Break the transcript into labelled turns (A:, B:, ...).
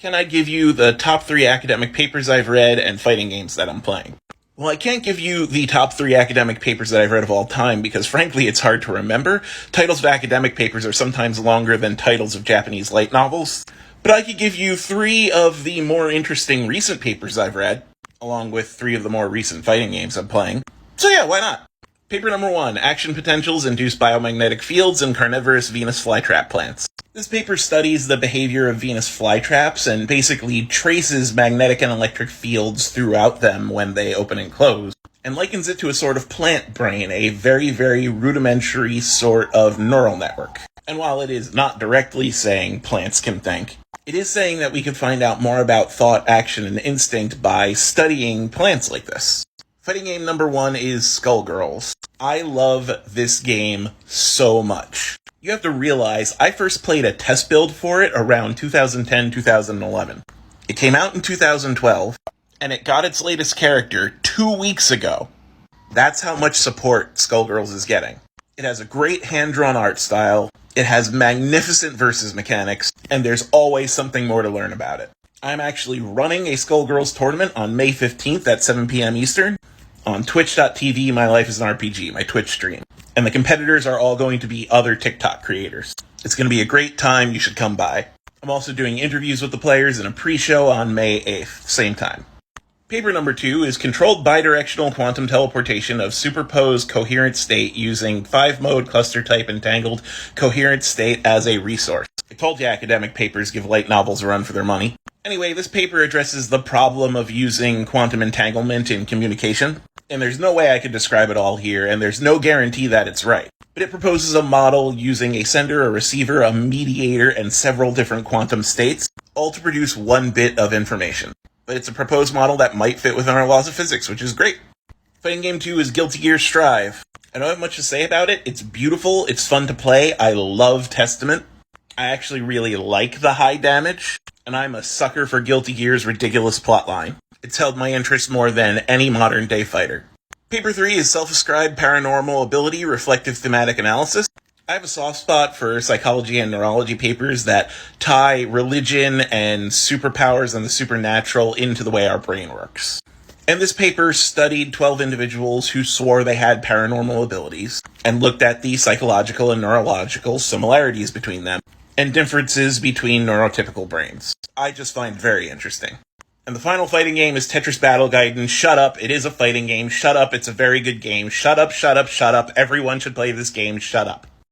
A: Can I give you the top 3 academic papers I've read and fighting games that I'm playing? Well, I can't give you the top 3 academic papers that I've read of all time because, frankly, it's hard to remember. Titles of academic papers are sometimes longer than titles of Japanese light novels. But I could give you 3 of the more interesting recent papers I've read, along with 3 of the more recent fighting games I'm playing. So yeah, why not? Paper number 1, Action Potentials Induce Biomagnetic Fields in Carnivorous Venus Flytrap Plants. This paper studies the behavior of Venus flytraps and basically traces magnetic and electric fields throughout them when they open and close, and likens it to a sort of plant brain, a very, very rudimentary sort of neural network. And while it is not directly saying plants can think, it is saying that we can find out more about thought, action, and instinct by studying plants like this. Fighting game number 1 is Skullgirls. I love this game so much. You have to realize I first played a test build for it around 2010-2011. It came out in 2012, and it got its latest character 2 weeks ago. That's how much support Skullgirls is getting. It has a great hand-drawn art style, it has magnificent versus mechanics, and there's always something more to learn about it. I'm actually running a Skullgirls tournament on May 15th at 7 p.m. Eastern on twitch.tv My Life is an RPG, my Twitch stream. And the competitors are all going to be other TikTok creators. It's going to be a great time, you should come by. I'm also doing interviews with the players in a pre-show on May 8th, same time. Paper number 2 is Controlled Bidirectional Quantum Teleportation of Superposed Coherent State using 5-mode cluster type entangled coherent state as a resource. I told you academic papers give light novels a run for their money. Anyway, this paper addresses the problem of using quantum entanglement in communication, and there's no way I could describe it all here, and there's no guarantee that it's right. But it proposes a model using a sender, a receiver, a mediator, and several different quantum states, all to produce 1 bit of information. But it's a proposed model that might fit within our laws of physics, which is great. Fighting game 2 is Guilty Gear Strive. I don't have much to say about it. It's beautiful, it's fun to play, I love Testament. I actually really like the high damage, and I'm a sucker for Guilty Gear's ridiculous plotline. It's held my interest more than any modern-day fighter. Paper 3 is Self-Ascribed Paranormal Ability Reflective Thematic Analysis. I have a soft spot for psychology and neurology papers that tie religion and superpowers and the supernatural into the way our brain works. And this paper studied 12 individuals who swore they had paranormal abilities and looked at the psychological and neurological similarities between them and differences between neurotypical brains. I just find very interesting. And the final fighting game is Tetris Battle Gaiden. Shut up, it is a fighting game. Shut up, it's a very good game. Shut up, shut up, shut up. Everyone should play this game. Shut up.